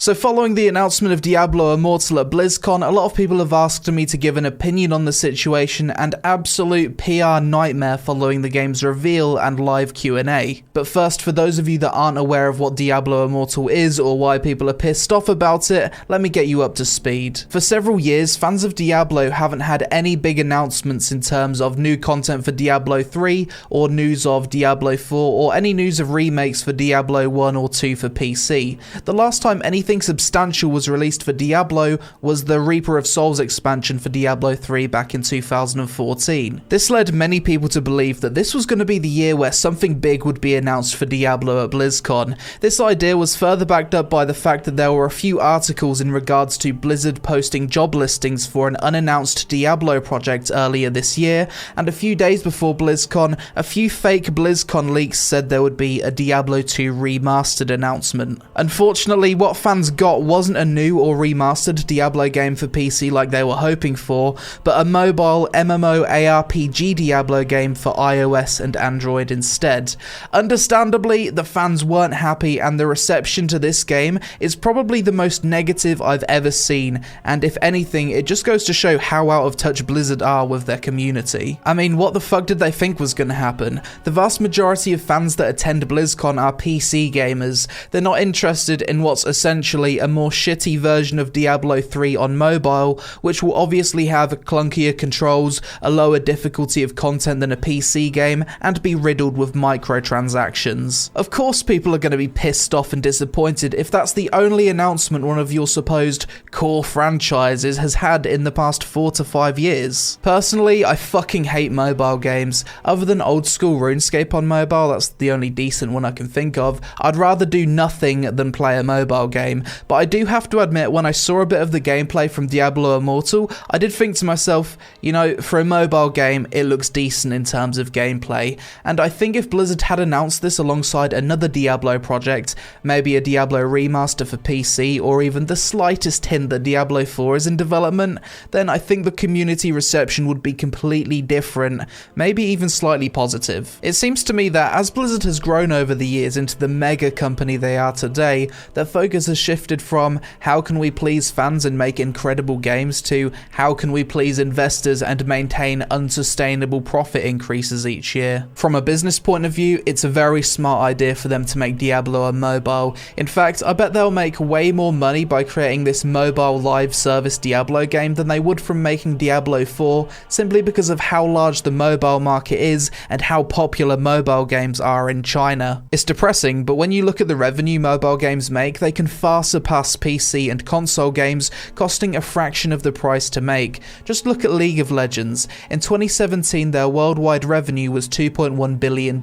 So following the announcement of Diablo Immortal at BlizzCon, a lot of people have asked me to give an opinion on the situation, and absolute PR nightmare following the game's reveal and live Q&A. But first, for those of you that aren't aware of what Diablo Immortal is or why people are pissed off about it, let me get you up to speed. For several years, fans of Diablo haven't had any big announcements in terms of new content for Diablo 3, or news of Diablo 4, or any news of remakes for Diablo 1 or 2 for PC. The last time anything substantial was released for Diablo was the Reaper of Souls expansion for Diablo 3 back in 2014. This led many people to believe that this was going to be the year where something big would be announced for Diablo at BlizzCon. This idea was further backed up by the fact that there were a few articles in regards to Blizzard posting job listings for an unannounced Diablo project earlier this year, and a few days before BlizzCon, a few fake BlizzCon leaks said there would be a Diablo 2 remastered announcement. Unfortunately, what fans got wasn't a new or remastered Diablo game for PC like they were hoping for, but a mobile MMORPG Diablo game for iOS and Android instead. Understandably, the fans weren't happy, and the reception to this game is probably the most negative I've ever seen, and if anything, it just goes to show how out of touch Blizzard are with their community. I mean, what the fuck did they think was going to happen? The vast majority of fans that attend BlizzCon are PC gamers. They're not interested in what's essentially a more shitty version of Diablo 3 on mobile, which will obviously have clunkier controls, a lower difficulty of content than a PC game, and be riddled with microtransactions. Of course people are going to be pissed off and disappointed if that's the only announcement one of your supposed core franchises has had in the past 4 to 5 years. Personally, I fucking hate mobile games. Other than old school RuneScape on mobile, that's the only decent one I can think of, I'd rather do nothing than play a mobile game. But I do have to admit, when I saw a bit of the gameplay from Diablo Immortal, I did think to myself, you know, for a mobile game, it looks decent in terms of gameplay. And I think if Blizzard had announced this alongside another Diablo project, maybe a Diablo remaster for PC, or even the slightest hint that Diablo 4 is in development, then I think the community reception would be completely different, maybe even slightly positive. It seems to me that as Blizzard has grown over the years into the mega company they are today, their focus has shifted from how can we please fans and make incredible games to how can we please investors and maintain unsustainable profit increases each year. From a business point of view, it's a very smart idea for them to make Diablo on mobile. In fact, I bet they'll make way more money by creating this mobile live service Diablo game than they would from making Diablo 4, simply because of how large the mobile market is and how popular mobile games are in China. It's depressing, but when you look at the revenue mobile games make, they can far surpass PC and console games, costing a fraction of the price to make. Just look at League of Legends. In 2017, their worldwide revenue was $2.1 billion,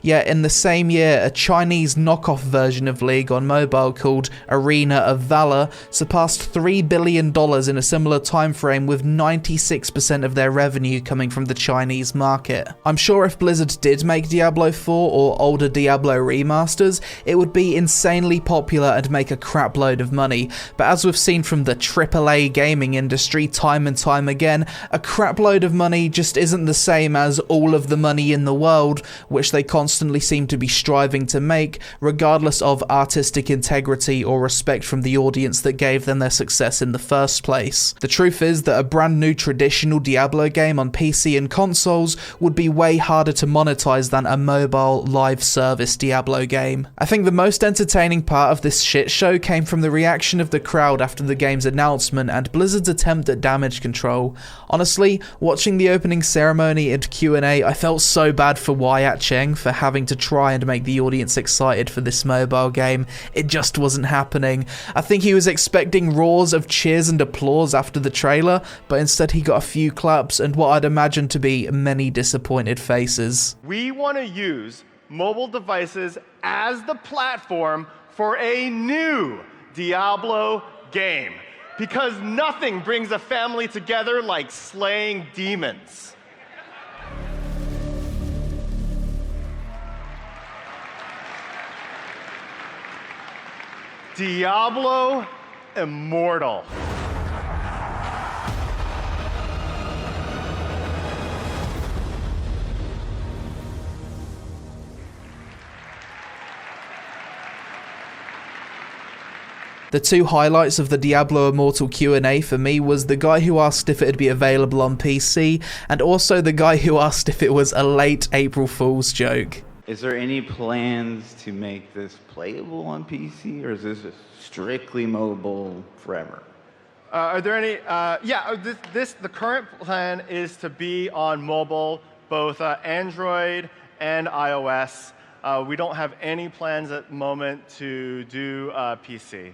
yet in the same year, a Chinese knockoff version of League on mobile called Arena of Valor surpassed $3 billion in a similar time frame, with 96% of their revenue coming from the Chinese market. I'm sure if Blizzard did make Diablo 4 or older Diablo remasters, it would be insanely popular and make a crap load of money, but as we've seen from the AAA gaming industry time and time again, a crap load of money just isn't the same as all of the money in the world, which they constantly seem to be striving to make, regardless of artistic integrity or respect from the audience that gave them their success in the first place. The truth is that a brand new traditional Diablo game on PC and consoles would be way harder to monetize than a mobile live service Diablo game. I think the most entertaining part of this shit show came from the reaction of the crowd after the game's announcement and Blizzard's attempt at damage control. Honestly, watching the opening ceremony and Q&A, I felt so bad for Wyatt Cheng for having to try and make the audience excited for this mobile game. It just wasn't happening. I think he was expecting roars of cheers and applause after the trailer, but instead he got a few claps and what I'd imagine to be many disappointed faces. We want to use mobile devices as the platform for a new Diablo game, because nothing brings a family together like slaying demons. Diablo Immortal. The two highlights of the Diablo Immortal Q&A for me was the guy who asked if it would be available on PC, and also the guy who asked if it was a late April Fool's joke. Is there any plans to make this playable on PC, or is this strictly mobile forever? Are there any? The current plan is to be on mobile, both Android and iOS. We don't have any plans at the moment to do PC.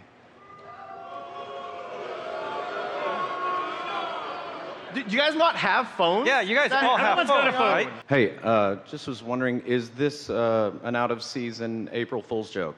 Do you guys not have phones? Yeah, you guys all have phones, right? Hey, just was wondering, is this an out-of-season April Fool's joke?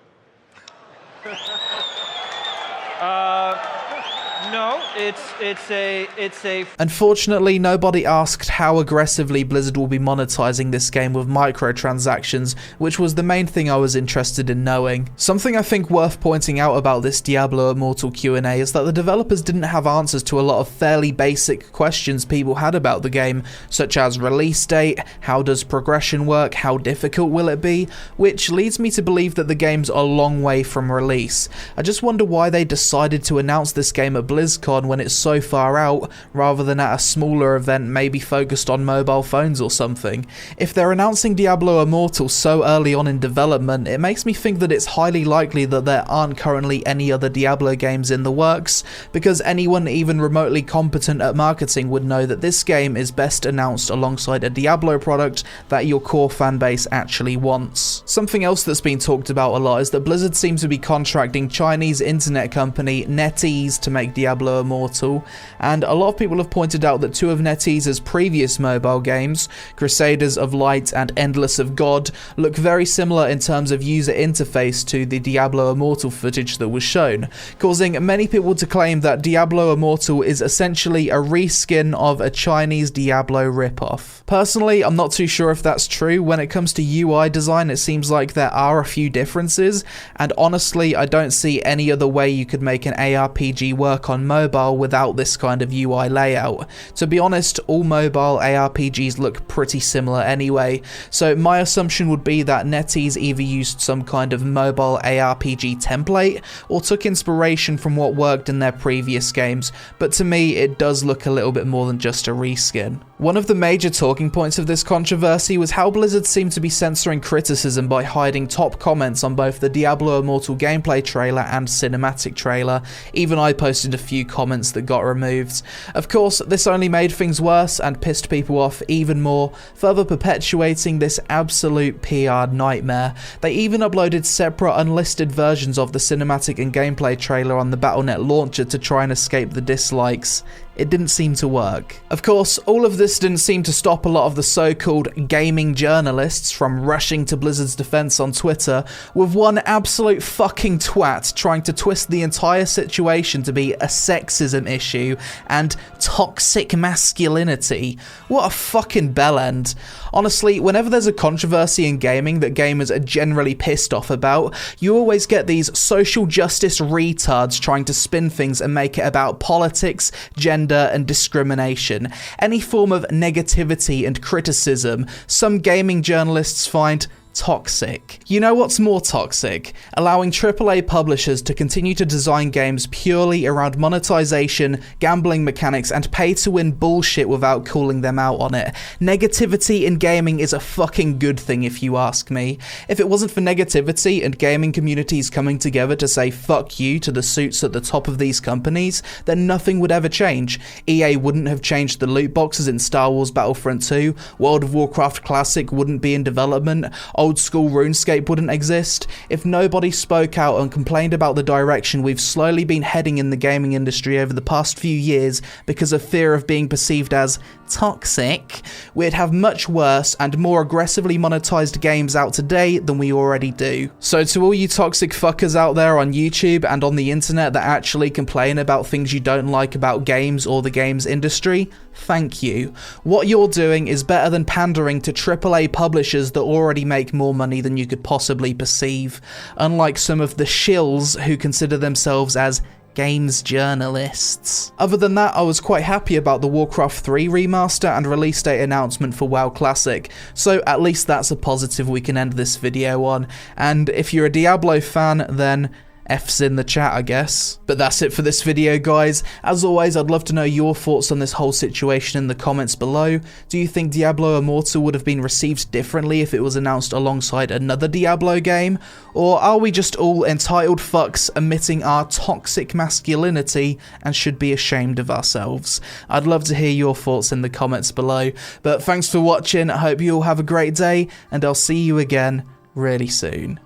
No, it's a. Unfortunately, nobody asked how aggressively Blizzard will be monetizing this game with microtransactions, which was the main thing I was interested in knowing. Something I think worth pointing out about this Diablo Immortal Q&A is that the developers didn't have answers to a lot of fairly basic questions people had about the game, such as release date, how does progression work, how difficult will it be, which leads me to believe that the game's a long way from release. I just wonder why they decided to announce this game at Blizzcon when it's so far out, rather than at a smaller event maybe focused on mobile phones or something. If they're announcing Diablo Immortal so early on in development, it makes me think that it's highly likely that there aren't currently any other Diablo games in the works, because anyone even remotely competent at marketing would know that this game is best announced alongside a Diablo product that your core fanbase actually wants. Something else that's been talked about a lot is that Blizzard seems to be contracting Chinese internet company NetEase to make Diablo Immortal, and a lot of people have pointed out that two of NetEase's previous mobile games, Crusaders of Light and Endless of God, look very similar in terms of user interface to the Diablo Immortal footage that was shown, causing many people to claim that Diablo Immortal is essentially a reskin of a Chinese Diablo ripoff. Personally, I'm not too sure if that's true. When it comes to UI design, it seems like there are a few differences, and honestly, I don't see any other way you could make an ARPG work on mobile without this kind of UI layout. To be honest, all mobile ARPGs look pretty similar anyway, so my assumption would be that NetEase either used some kind of mobile ARPG template or took inspiration from what worked in their previous games, but to me it does look a little bit more than just a reskin. One of the major talking points of this controversy was how Blizzard seemed to be censoring criticism by hiding top comments on both the Diablo Immortal gameplay trailer and cinematic trailer. Even I posted a few comments that got removed. Of course, this only made things worse and pissed people off even more, further perpetuating this absolute PR nightmare. They even uploaded separate unlisted versions of the cinematic and gameplay trailer on the Battle.net launcher to try and escape the dislikes. It didn't seem to work. Of course, all of this didn't seem to stop a lot of the so-called gaming journalists from rushing to Blizzard's defense on Twitter, with one absolute fucking twat trying to twist the entire situation to be a sexism issue and toxic masculinity. What a fucking bellend. Honestly, whenever there's a controversy in gaming that gamers are generally pissed off about, you always get these social justice retards trying to spin things and make it about politics, gender, and discrimination. Any form of negativity and criticism, some gaming journalists find toxic. You know what's more toxic? Allowing AAA publishers to continue to design games purely around monetization, gambling mechanics, and pay-to-win bullshit without calling them out on it. Negativity in gaming is a fucking good thing if you ask me. If it wasn't for negativity and gaming communities coming together to say fuck you to the suits at the top of these companies, then nothing would ever change. EA wouldn't have changed the loot boxes in Star Wars Battlefront 2, World of Warcraft Classic wouldn't be in development, old school RuneScape wouldn't exist. If nobody spoke out and complained about the direction we've slowly been heading in the gaming industry over the past few years because of fear of being perceived as toxic, we'd have much worse and more aggressively monetized games out today than we already do. So to all you toxic fuckers out there on YouTube and on the internet that actually complain about things you don't like about games or the games industry, thank you. What you're doing is better than pandering to AAA publishers that already make more money than you could possibly perceive, unlike some of the shills who consider themselves as games journalists. Other than that, I was quite happy about the Warcraft 3 remaster and release date announcement for WoW Classic, so at least that's a positive we can end this video on, and if you're a Diablo fan, then F's in the chat, I guess. But that's it for this video, guys. As always, I'd love to know your thoughts on this whole situation in the comments below. Do you think Diablo Immortal would have been received differently if it was announced alongside another Diablo game? Or are we just all entitled fucks admitting our toxic masculinity and should be ashamed of ourselves? I'd love to hear your thoughts in the comments below. But thanks for watching, I hope you all have a great day, and I'll see you again really soon.